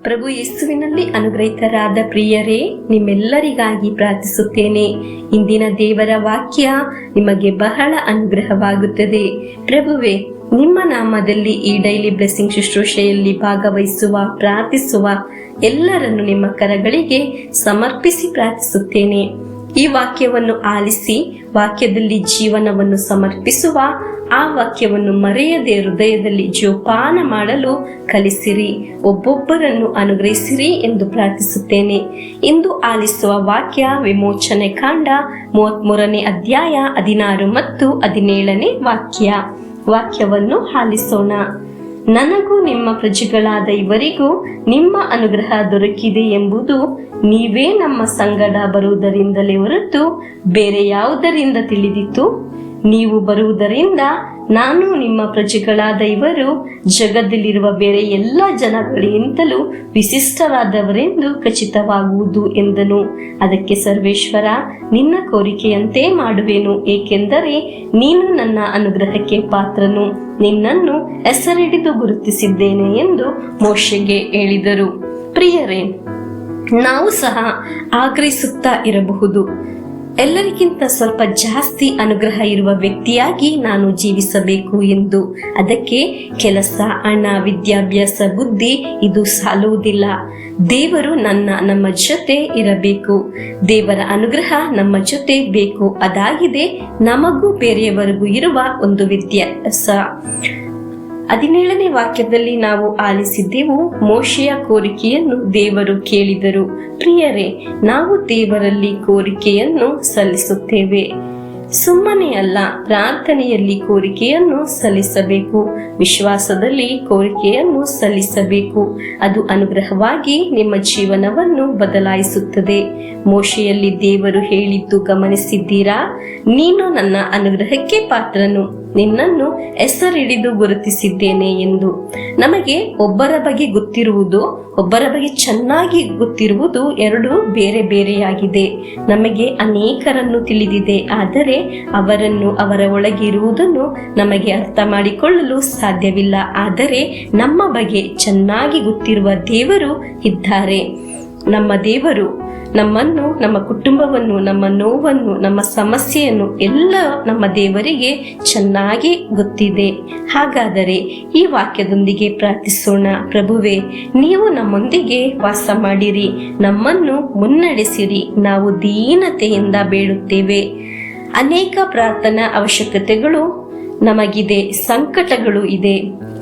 ಪ್ರಭು ಯೇಸುವಿನಲ್ಲಿ ಅನುಗ್ರಹಿತರಾದ ಪ್ರಿಯರೇ, ನಿಮ್ಮೆಲ್ಲರಿಗಾಗಿ ಪ್ರಾರ್ಥಿಸುತ್ತೇನೆ. ಇಂದಿನ ದೇವರ ವಾಕ್ಯ ನಿಮಗೆ ಬಹಳ ಅನುಗ್ರಹವಾಗುತ್ತದೆ. ಪ್ರಭುವೇ, ನಿಮ್ಮ ನಾಮದಲ್ಲಿ ಈ ಡೈಲಿ ಬ್ಲೆಸ್ಸಿಂಗ್ ಶುಶ್ರೂಷೆಯಲ್ಲಿ ಭಾಗವಹಿಸುವ, ಪ್ರಾರ್ಥಿಸುವ ಎಲ್ಲರನ್ನು ನಿಮ್ಮ ಕರಗಳಿಗೆ ಸಮರ್ಪಿಸಿ ಪ್ರಾರ್ಥಿಸುತ್ತೇನೆ. ಈ ವಾಕ್ಯವನ್ನು ಆಲಿಸಿ ವಾಕ್ಯದಲ್ಲಿ ಜೀವನವನ್ನು ಸಮರ್ಪಿಸುವ, ಆ ವಾಕ್ಯವನ್ನು ಮರೆಯದೆ ಹೃದಯದಲ್ಲಿ ಜೋಪಾನ ಮಾಡಲು ಕಲಿಸಿರಿ, ಒಬ್ಬೊಬ್ಬರನ್ನು ಅನುಗ್ರಹಿಸಿರಿ ಎಂದು ಪ್ರಾರ್ಥಿಸುತ್ತೇನೆ. ಇಂದು ಆಲಿಸುವ ವಾಕ್ಯ ವಿಮೋಚನೆ ಕಾಂಡ 33ನೇ ಅಧ್ಯಾಯ 16 ಮತ್ತು 17ನೇ ವಾಕ್ಯವನ್ನು ಆಲಿಸೋಣ. ನನಗೂ ನಿಮ್ಮ ಪ್ರಜೆಗಳಾದ ಇವರಿಗೂ ನಿಮ್ಮ ಅನುಗ್ರಹ ದೊರಕಿದೆ ಎಂಬುದು ನೀವೇ ನಮ್ಮ ಸಂಗಡ ಬರುವುದರಿಂದಲೇ ಹೊರತು ಬೇರೆ ಯಾವುದರಿಂದ ತಿಳಿದಿತ್ತು? ನೀವು ಬರುವುದರಿಂದ ನಾನು ನಿಮ್ಮ ಪ್ರಜೆಗಳಾದ ಇವರು ಜಗದಲ್ಲಿರುವ ಬೇರೆ ಎಲ್ಲ ಜನಗಳಿಗಿಂತಲೂ ವಿಶಿಷ್ಟರಾದವರೆಂದು ಖಚಿತವಾಗುವುದು ಎಂದನು. ಅದಕ್ಕೆ ಸರ್ವೇಶ್ವರ, ನಿನ್ನ ಕೋರಿಕೆಯಂತೆ ಮಾಡುವೆನು, ಏಕೆಂದರೆ ನೀನು ನನ್ನ ಅನುಗ್ರಹಕ್ಕೆ ಪಾತ್ರನು, ನಿನ್ನನ್ನು ಹೆಸರಿಡಿದು ಗುರುತಿಸಿದ್ದೇನೆ ಎಂದು ಮೋಶೆಗೆ ಹೇಳಿದರು. ಪ್ರಿಯರೇ, ನಾವು ಸಹ ಆಗ್ರಹಿಸುತ್ತಾ ಇರಬಹುದು, ಎಲ್ಲರಿಗಿಂತ ಸ್ವಲ್ಪ ಜಾಸ್ತಿ ಅನುಗ್ರಹ ಇರುವ ವ್ಯಕ್ತಿಯಾಗಿ ನಾನು ಜೀವಿಸಬೇಕು ಎಂದು. ಅದಕ್ಕೆ ಕೆಲಸ, ಹಣ, ವಿದ್ಯಾಭ್ಯಾಸ, ಬುದ್ಧಿ ಇದು ಸಾಲುವುದಿಲ್ಲ. ದೇವರು ನಮ್ಮ ಜೊತೆ ಇರಬೇಕು. ದೇವರ ಅನುಗ್ರಹ ನಮ್ಮ ಜೊತೆ ಬೇಕು. ಅದಾಗಿದೆ ನಮಗೂ ಬೇರೆಯವರಿಗೂ ಇರುವ ಒಂದು ವ್ಯತ್ಯಾಸ. 17ನೇ ವಾಕ್ಯದಲ್ಲಿ ನಾವು ಆಲಿಸಿದ್ದೆವು, ಮೋಶೆಯ ಕೋರಿಕೆಯನ್ನು ದೇವರು ಕೇಳಿದರು. ಪ್ರಿಯರೇ, ನಾವು ದೇವರಲ್ಲಿ ಕೋರಿಕೆಯನ್ನು ಸಲ್ಲಿಸುತ್ತೇವೆ. ಸುಮ್ಮನೆ ಅಲ್ಲ, ಪ್ರಾರ್ಥನೆಯಲ್ಲಿ ಕೋರಿಕೆಯನ್ನು ಸಲ್ಲಿಸಬೇಕು, ವಿಶ್ವಾಸದಲ್ಲಿ ಕೋರಿಕೆಯನ್ನು ಸಲ್ಲಿಸಬೇಕು. ಅದು ಅನುಗ್ರಹವಾಗಿ ನಿಮ್ಮ ಜೀವನವನ್ನು ಬದಲಾಯಿಸುತ್ತದೆ. ಮೋಶೆಯಲ್ಲಿ ದೇವರು ಹೇಳಿದ್ದು ಗಮನಿಸಿದ್ದೀರಾ? ನೀನು ನನ್ನ ಅನುಗ್ರಹಕ್ಕೆ ಪಾತ್ರನು, ನಿನ್ನನ್ನು ಹೆಸರಿಡಿದು ಗುರುತಿಸಿದ್ದೇನೆ ಎಂದು. ನಮಗೆ ಒಬ್ಬರ ಬಗ್ಗೆ ಗೊತ್ತಿರುವುದು, ಒಬ್ಬರ ಬಗ್ಗೆ ಚೆನ್ನಾಗಿ ಗೊತ್ತಿರುವುದು ಎರಡು ಬೇರೆ ಬೇರೆಯಾಗಿದೆ. ನಮಗೆ ಅನೇಕರನ್ನು ತಿಳಿದಿದೆ, ಆದರೆ ಅವರನ್ನು, ಅವರ ಒಳಗೆ ಇರುವುದನ್ನು ನಮಗೆ ಅರ್ಥ ಮಾಡಿಕೊಳ್ಳಲು ಸಾಧ್ಯವಿಲ್ಲ. ಆದರೆ ನಮ್ಮ ಬಗ್ಗೆ ಚೆನ್ನಾಗಿ ಗೊತ್ತಿರುವ ದೇವರು ಇದ್ದಾರೆ. ನಮ್ಮ ದೇವರು ನಮ್ಮನ್ನು, ನಮ್ಮ ಕುಟುಂಬವನ್ನು, ನಮ್ಮ ನೋವನ್ನು, ನಮ್ಮ ಸಮಸ್ಯೆಯನ್ನು ಎಲ್ಲ ನಮ್ಮ ದೇವರಿಗೆ ಚೆನ್ನಾಗಿ ಗೊತ್ತಿದೆ. ಹಾಗಾದರೆ ಈ ವಾಕ್ಯದೊಂದಿಗೆ ಪ್ರಾರ್ಥಿಸೋಣ. ಪ್ರಭುವೇ, ನೀವು ನಮ್ಮೊಂದಿಗೆ ವಾಸ ಮಾಡಿರಿ, ನಮ್ಮನ್ನು ಮುನ್ನಡೆಸಿರಿ. ನಾವು ದೀನತೆಯಿಂದ ಬೇಡುತ್ತೇವೆ. ಅನೇಕ ಪ್ರಾರ್ಥನಾ ಅವಶ್ಯಕತೆಗಳು ನಮಗಿದೆ, ಸಂಕಟಗಳು ಇದೆ.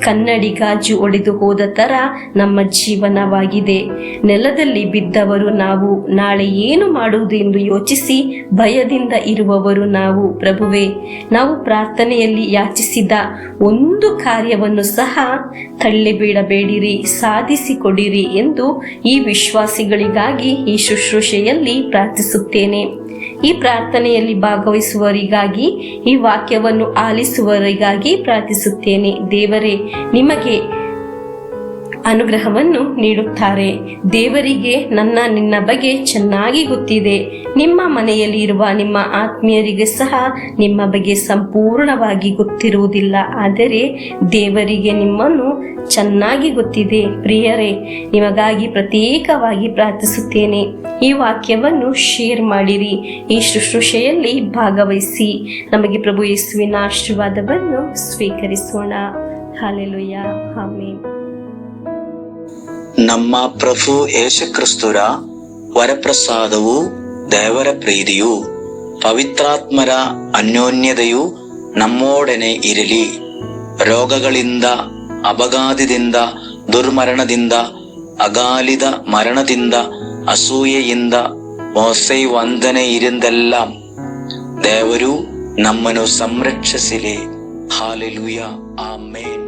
ಕನ್ನಡಿ ಗಾಜು ಒಡೆದು ಹೋದ ತರ ನಮ್ಮ ಜೀವನವಾಗಿದೆ. ನೆಲದಲ್ಲಿ ಬಿದ್ದವರು ನಾವು, ನಾಳೆ ಏನು ಮಾಡುವುದು ಎಂದು ಯೋಚಿಸಿ ಭಯದಿಂದ ಇರುವವರು ನಾವು. ಪ್ರಭುವೇ, ನಾವು ಪ್ರಾರ್ಥನೆಯಲ್ಲಿ ಯಾಚಿಸಿದ ಒಂದು ಕಾರ್ಯವನ್ನು ಸಹ ತಳ್ಳಿಬಿಡಬೇಡಿರಿ, ಸಾಧಿಸಿಕೊಡಿರಿ ಎಂದು ಈ ವಿಶ್ವಾಸಿಗಳಿಗಾಗಿ ಈ ಶುಶ್ರೂಷೆಯಲ್ಲಿ ಪ್ರಾರ್ಥಿಸುತ್ತೇನೆ. ಈ ಪ್ರಾರ್ಥನೆಯಲ್ಲಿ ಭಾಗವಹಿಸುವವರಿಗಾಗಿ, ಈ ವಾಕ್ಯವನ್ನು ಆಲಿಸುವವರಿಗಾಗಿ ಪ್ರಾರ್ಥಿಸುತ್ತೇನೆ. ದೇವರೇ, ನಿಮಗೆ ಅನುಗ್ರಹವನ್ನು ನೀಡುತ್ತಾರೆ. ದೇವರಿಗೆ ನಿನ್ನ ಬಗ್ಗೆ ಚೆನ್ನಾಗಿ ಗೊತ್ತಿದೆ. ನಿಮ್ಮ ಮನೆಯಲ್ಲಿ ಇರುವ ನಿಮ್ಮ ಆತ್ಮೀಯರಿಗೆ ಸಹ ನಿಮ್ಮ ಬಗ್ಗೆ ಸಂಪೂರ್ಣವಾಗಿ ಗೊತ್ತಿರುವುದಿಲ್ಲ, ಆದರೆ ದೇವರಿಗೆ ನಿಮ್ಮನ್ನು ಚೆನ್ನಾಗಿ ಗೊತ್ತಿದೆ. ಪ್ರಿಯರೇ, ನಿಮಗಾಗಿ ಪ್ರತ್ಯೇಕವಾಗಿ ಪ್ರಾರ್ಥಿಸುತ್ತೇನೆ. ಈ ವಾಕ್ಯವನ್ನು ಶೇರ್ ಮಾಡಿರಿ, ಈ ಶುಶ್ರೂಷೆಯಲ್ಲಿ ಭಾಗವಹಿಸಿ. ನಮಗೆ ಪ್ರಭು ಯೇಸುವಿನ ಆಶೀರ್ವಾದವನ್ನು ಸ್ವೀಕರಿಸೋಣ. Hallelujah, amen. ನಮ್ಮ ಪ್ರಭು ಯೇಸುಕ್ರಿಸ್ತರ ವರಪ್ರಸಾದವು, ದೇವರ ಪ್ರೀತಿಯು, ಪವಿತ್ರಾತ್ಮರ ಅನ್ಯೋನ್ಯತೆಯು ನಮ್ಮೊಡನೆ ಇರಲಿ. ರೋಗಗಳಿಂದ, ಅಪಘಾತದಿಂದ, ದುರ್ಮರಣದಿಂದ, ಅಗಾಲಿದ ಮರಣದಿಂದ, ಅಸೂಯೆಯಿಂದ, ಮೋಸೆ ವಂದನೆ ಇರಿಂದೆല്ലാം ದೇವರು ನಮ್ಮನ್ನು ಸಂರಕ್ಷಿಸಲಿ. Hallelujah, amen.